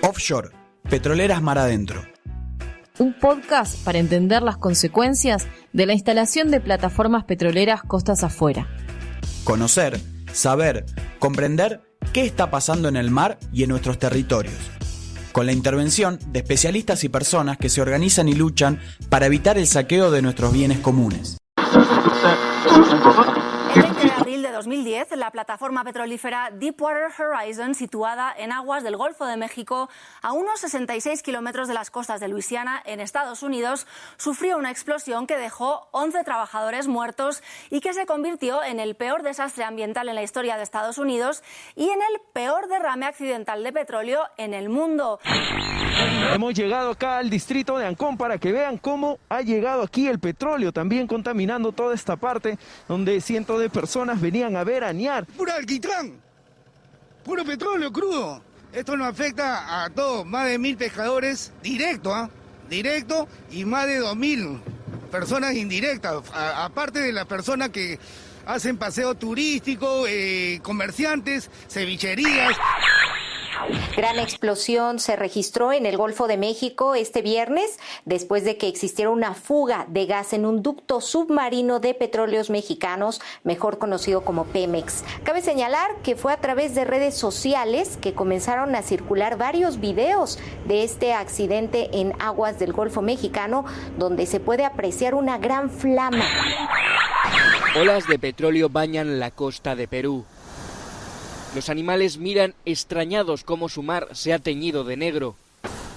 Offshore, petroleras mar adentro. Un podcast para entender las consecuencias de la instalación de plataformas petroleras costas afuera. Conocer, saber, comprender qué está pasando en el mar y en nuestros territorios. Con la intervención de especialistas y personas que se organizan y luchan para evitar el saqueo de nuestros bienes comunes. El 20 de abril de 2010, la plataforma petrolífera Deepwater Horizon, situada en aguas del Golfo de México, a unos 66 kilómetros de las costas de Luisiana, en Estados Unidos, sufrió una explosión que dejó 11 trabajadores muertos y que se convirtió en el peor desastre ambiental en la historia de Estados Unidos y en el peor derrame accidental de petróleo en el mundo. Hemos llegado acá al distrito de Ancón para que vean cómo ha llegado aquí el petróleo, también contaminando toda esta parte donde cientos de personas venían a veranear. Puro alquitrán, puro petróleo crudo. Esto nos afecta a todos, más de 1.000 pescadores directo, directo, y más de 2.000 personas indirectas, aparte de las personas que hacen paseo turístico, comerciantes, cevicherías. Gran explosión se registró en el Golfo de México este viernes después de que existiera una fuga de gas en un ducto submarino de Petróleos Mexicanos, mejor conocido como Pemex. Cabe señalar que fue a través de redes sociales que comenzaron a circular varios videos de este accidente en aguas del Golfo Mexicano, donde se puede apreciar una gran flama. Olas de petróleo bañan la costa de Perú. Los animales miran extrañados cómo su mar se ha teñido de negro.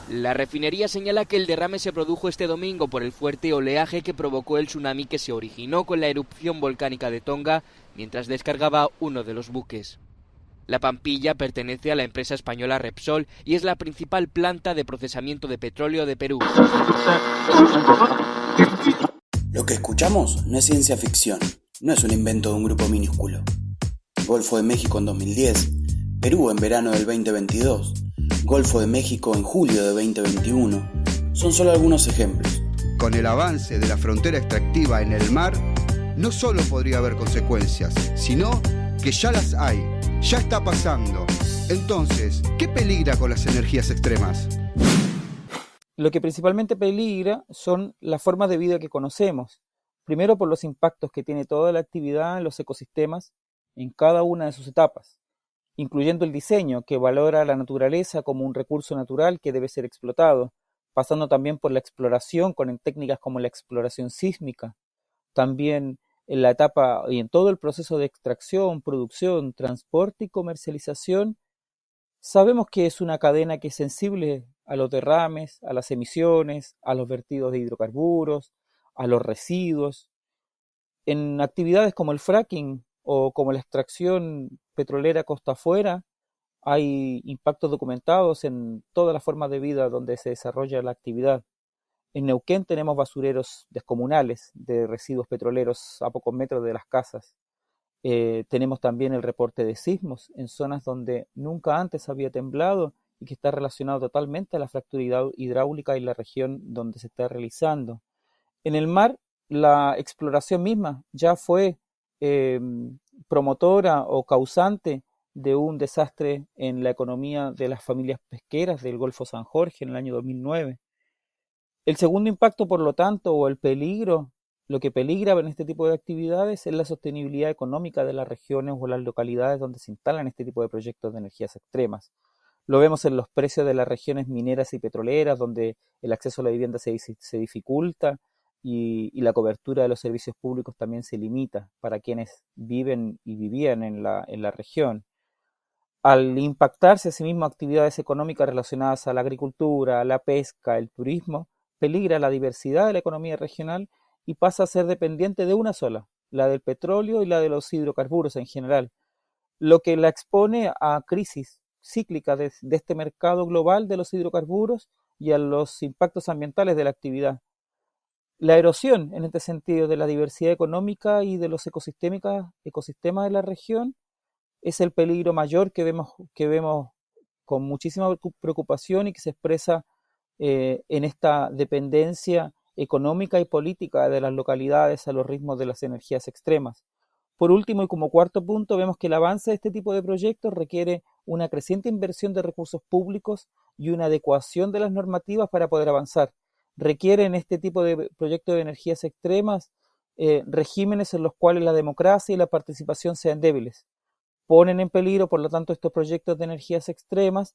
La refinería señala que el derrame se produjo este domingo por el fuerte oleaje que provocó el tsunami que se originó con la erupción volcánica de Tonga mientras descargaba uno de los buques. La Pampilla pertenece a la empresa española Repsol y es la principal planta de procesamiento de petróleo de Perú. Lo que escuchamos no es ciencia ficción, no es un invento de un grupo minúsculo. Golfo de México en 2010, Perú en verano del 2022, Golfo de México en julio de 2021, son solo algunos ejemplos. Con el avance de la frontera extractiva en el mar, no solo podría haber consecuencias, sino que ya las hay, ya está pasando. Entonces, ¿qué peligra con las energías extremas? Lo que principalmente peligra son las formas de vida que conocemos. Primero por los impactos que tiene toda la actividad en los ecosistemas, en cada una de sus etapas, incluyendo el diseño, que valora la naturaleza como un recurso natural que debe ser explotado, pasando también por la exploración con técnicas como la exploración sísmica, también en la etapa y en todo el proceso de extracción, producción, transporte y comercialización. Sabemos que es una cadena que es sensible a los derrames, a las emisiones, a los vertidos de hidrocarburos, a los residuos. En actividades como el fracking o como la extracción petrolera costa afuera, hay impactos documentados en todas las formas de vida donde se desarrolla la actividad. En Neuquén tenemos basureros descomunales de residuos petroleros a pocos metros de las casas. Tenemos también el reporte de sismos en zonas donde nunca antes había temblado y que está relacionado totalmente a la fractura hidráulica y la región donde se está realizando. En el mar, la exploración misma ya fue promotora o causante de un desastre en la economía de las familias pesqueras del Golfo San Jorge en el año 2009. El segundo impacto, por lo tanto, o el peligro, lo que peligra en este tipo de actividades es la sostenibilidad económica de las regiones o las localidades donde se instalan este tipo de proyectos de energías extremas. Lo vemos en los precios de las regiones mineras y petroleras, donde el acceso a la vivienda se dificulta, y la cobertura de los servicios públicos también se limita para quienes viven y vivían en la región. Al impactarse asimismo actividades económicas relacionadas a la agricultura, a la pesca, el turismo, peligra la diversidad de la economía regional y pasa a ser dependiente de una sola, la del petróleo y la de los hidrocarburos en general, lo que la expone a crisis cíclicas de este mercado global de los hidrocarburos y a los impactos ambientales de la actividad. La erosión, en este sentido, de la diversidad económica y de los ecosistemas de la región es el peligro mayor que vemos con muchísima preocupación y que se expresa en esta dependencia económica y política de las localidades a los ritmos de las energías extremas. Por último, y como cuarto punto, vemos que el avance de este tipo de proyectos requiere una creciente inversión de recursos públicos y una adecuación de las normativas para poder avanzar. Requieren este tipo de proyectos de energías extremas regímenes en los cuales la democracia y la participación sean débiles. Ponen en peligro, por lo tanto, estos proyectos de energías extremas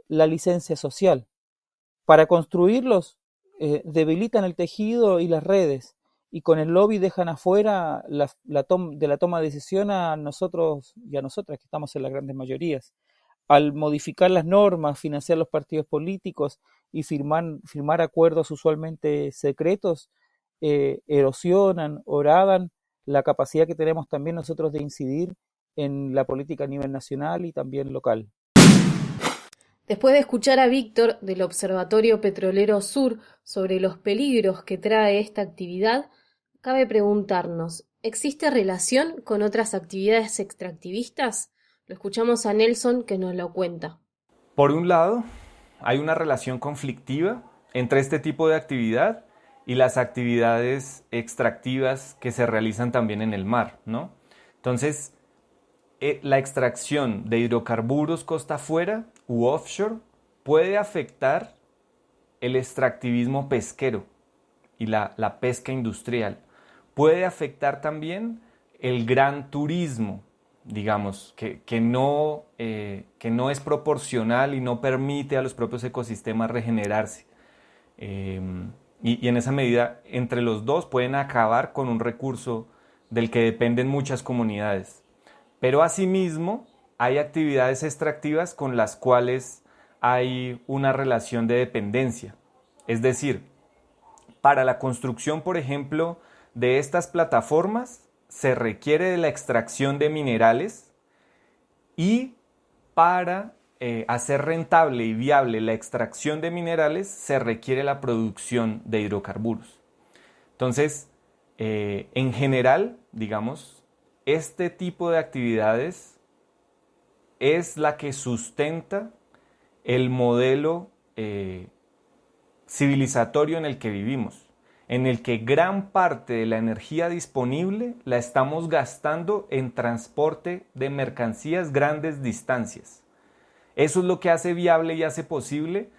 la licencia social. Para construirlos, debilitan el tejido y las redes, y con el lobby dejan afuera de la toma de decisión a nosotros y a nosotras, que estamos en las grandes mayorías. Al modificar las normas, financiar los partidos políticos y firmar acuerdos usualmente secretos, erosionan, horadan la capacidad que tenemos también nosotros de incidir en la política a nivel nacional y también local. Después de escuchar a Víctor del Observatorio Petrolero Sur sobre los peligros que trae esta actividad, cabe preguntarnos, ¿existe relación con otras actividades extractivistas? Lo escuchamos a Nelson, que nos lo cuenta. Por un lado, hay una relación conflictiva entre este tipo de actividad y las actividades extractivas que se realizan también en el mar, ¿no? Entonces, la extracción de hidrocarburos costa afuera u offshore puede afectar el extractivismo pesquero y la pesca industrial. Puede afectar también el gran turismo, digamos, que no es proporcional y no permite a los propios ecosistemas regenerarse. Y en esa medida, entre los dos pueden acabar con un recurso del que dependen muchas comunidades. Pero asimismo, hay actividades extractivas con las cuales hay una relación de dependencia. Es decir, para la construcción, por ejemplo, de estas plataformas, se requiere de la extracción de minerales, y para hacer rentable y viable la extracción de minerales se requiere la producción de hidrocarburos. Entonces, en general, digamos, este tipo de actividades es la que sustenta el modelo civilizatorio en el que vivimos, en el que gran parte de la energía disponible la estamos gastando en transporte de mercancías grandes distancias. Eso es lo que hace viable y hace posible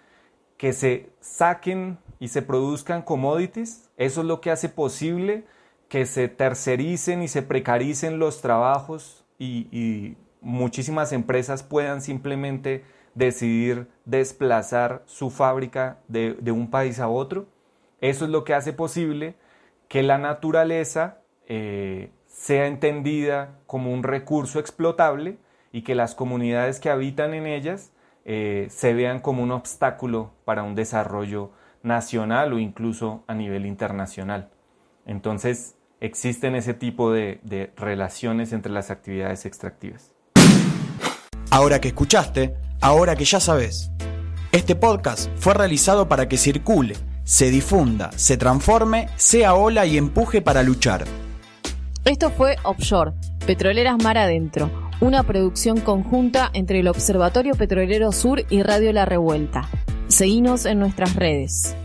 que se saquen y se produzcan commodities. Eso es lo que hace posible que se tercericen y se precaricen los trabajos y muchísimas empresas puedan simplemente decidir desplazar su fábrica de un país a otro. Eso es lo que hace posible que la naturaleza sea entendida como un recurso explotable y que las comunidades que habitan en ellas se vean como un obstáculo para un desarrollo nacional o incluso a nivel internacional. Entonces, existen ese tipo de relaciones entre las actividades extractivas. Ahora que escuchaste, ahora que ya sabes. Este podcast fue realizado para que circule, se difunda, se transforme, sea ola y empuje para luchar. Esto fue Offshore, Petroleras Mar Adentro, una producción conjunta entre el Observatorio Petrolero Sur y Radio La Revuelta. Seguinos en nuestras redes.